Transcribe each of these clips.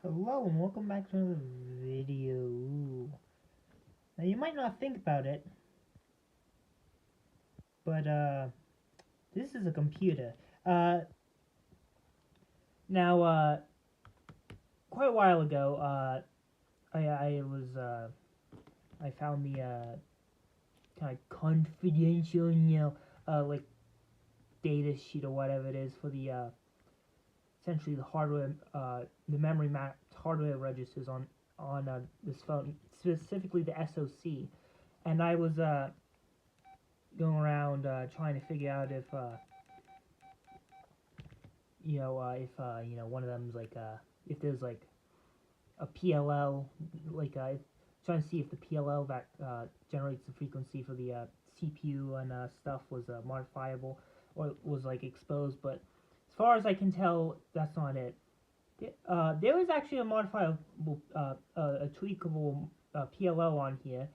Hello and welcome back to another video. Now you might not think about it, but this is a computer. Uh, now quite a while ago, I found the kind of confidential, like data sheet or whatever it is for the essentially the hardware, the memory mapped hardware registers on this phone, specifically the SoC. And I was going around trying to figure out if one of them's like if there's like a PLL, like trying to see if the PLL that generates the frequency for the CPU and stuff was modifiable or was like exposed. But as far as I can tell, that's not it. There was actually a modifiable, a tweakable PLL on here,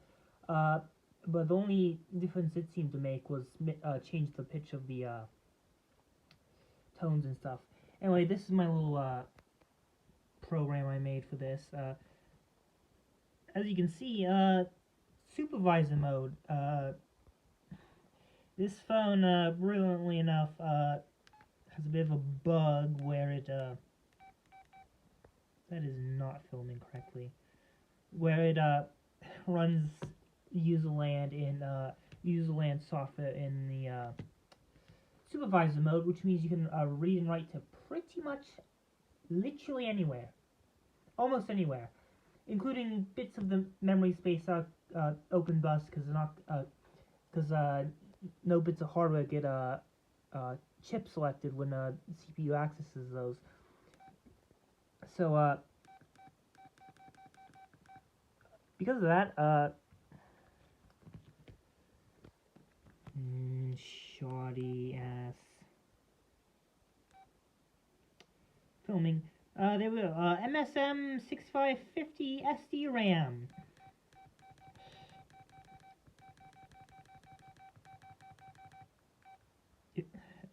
uh, but the only difference it seemed to make was change the pitch of the tones and stuff. Anyway, this is my little program I made for this. As you can see, supervisor mode. This phone, brilliantly enough, has a bit of a bug where it that is not filming correctly. Where it runs userland in userland software in the supervisor mode, which means you can read and write to pretty much literally anywhere, almost anywhere, including bits of the memory space open bus because no bits of hardware get chip selected when CPU accesses those. So because of that, shoddy ass filming. There we go. MSM 6550 SD RAM.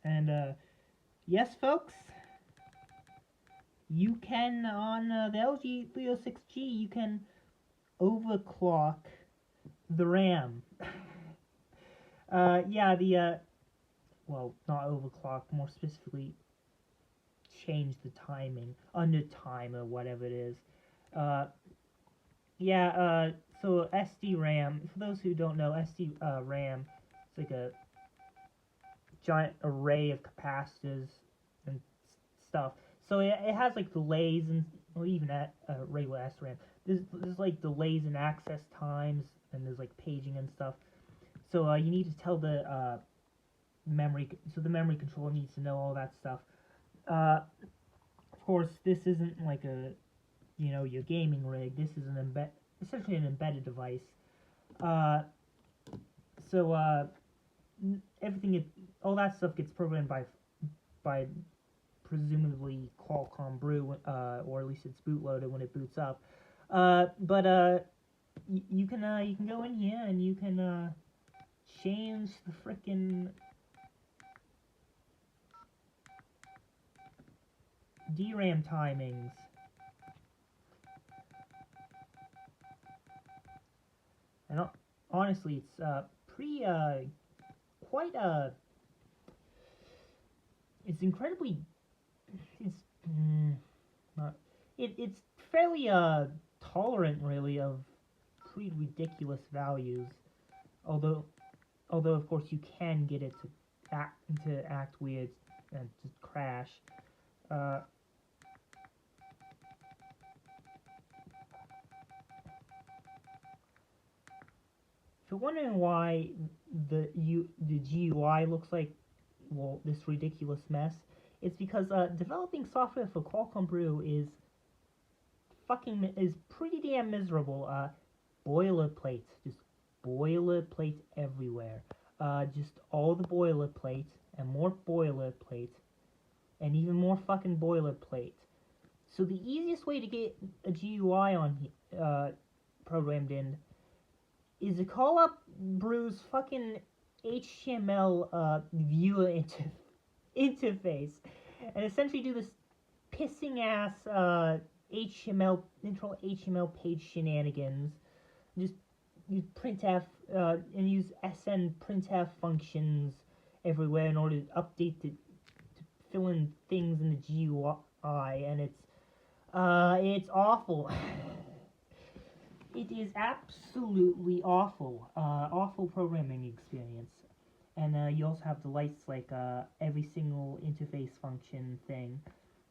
And yes, folks, you can on the LG 306G you can overclock the RAM. Yeah, the well, not overclock, more specifically change the timing, under time or whatever it is. So SD RAM, for those who don't know, SD RAM is like a giant array of capacitors and stuff. So it has like delays and, or even at regular SRAM. There's like delays in access times, and there's like paging and stuff. So you need to tell the memory, so the memory controller needs to know all that stuff. Of course, this isn't like a, your gaming rig. This is essentially an embedded device. Uh, so all that stuff gets programmed by presumably Qualcomm Brew, or at least it's bootloaded when it boots up. But you can go in here and you can change the frickin' DRAM timings. And honestly, it's pretty quite it's incredibly it's not it's fairly tolerant really of pretty ridiculous values. Although of course you can get it to act weird and just crash. Uh, if you're wondering why the GUI looks like, well, this ridiculous mess, it's because developing software for Qualcomm Brew is pretty damn miserable. Boilerplates, just boilerplates everywhere. Just all the boilerplates and more boilerplate and even more fucking boilerplate. So the easiest way to get a GUI on programmed in is to call up Brew's fucking HTML viewer interface and essentially do this pissing ass HTML internal HTML page shenanigans. Just use printf and use sn printf functions everywhere in order to update to fill in things in the GUI, and it's awful. It is absolutely awful. Awful programming experience. And you also have the lights like every single interface function thing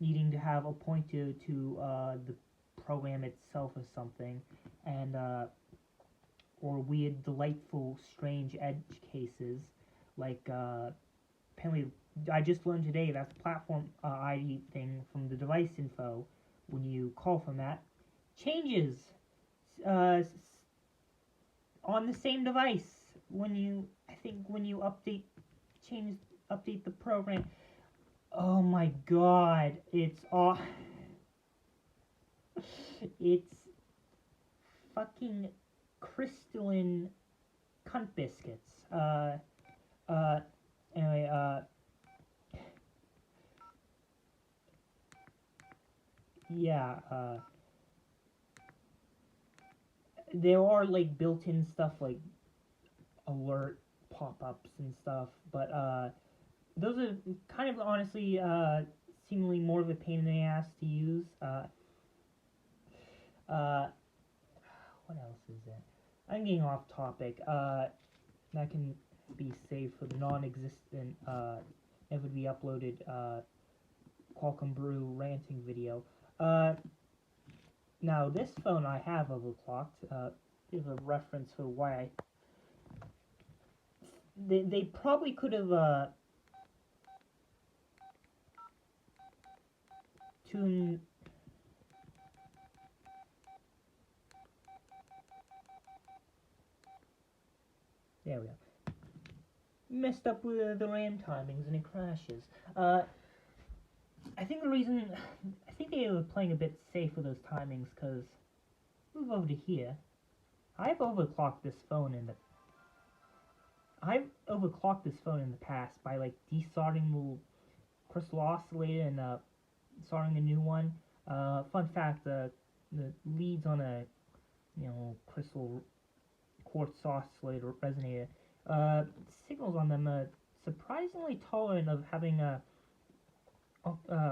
needing to have a pointer to the program itself or something, and or weird, delightful, strange edge cases like apparently I just learned today that the platform ID thing from the device info when you call from that changes uh, on the same device when you when you update the program. Oh my god, it's fucking crystalline cunt biscuits. Uh anyway, yeah, there are like built-in stuff like alert pop-ups and stuff, but those are kind of honestly seemingly more of a pain in the ass to use. What else is there? I'm getting off topic. That can be saved for the non-existent, never to be uploaded Qualcomm Brew ranting video. Now this phone I have overclocked. Is a reference for why they probably could have tuned. There we go. Messed up with the RAM timings and it crashes. I think they were playing a bit safe with those timings, because move over to here. I've overclocked this phone in the past by like desoldering the little crystal oscillator and soldering a new one. Fun fact: the leads on a crystal quartz oscillator resonator, signals on them are surprisingly tolerant of having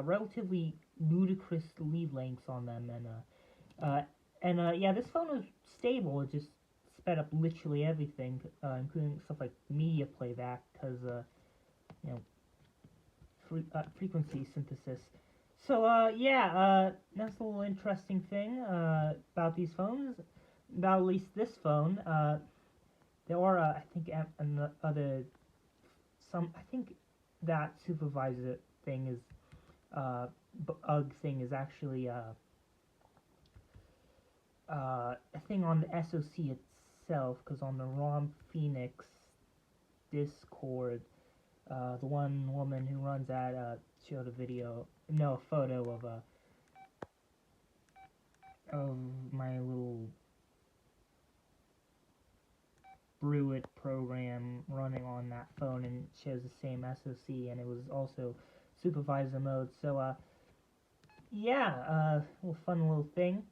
relatively ludicrous lead lengths on them, and yeah, this phone was stable. It just sped up literally everything, including stuff like media playback, because you know frequency synthesis. So yeah, that's a little interesting thing about these phones. About at least this phone. There are I think I think that supervisor thing is bug thing is actually a thing on the SoC itself, because on the ROM Phoenix Discord, the one woman who runs that showed a photo of my little Brew-It program running on that phone, and it shows the same SoC, and it was also supervisor mode. So yeah, little fun little thing.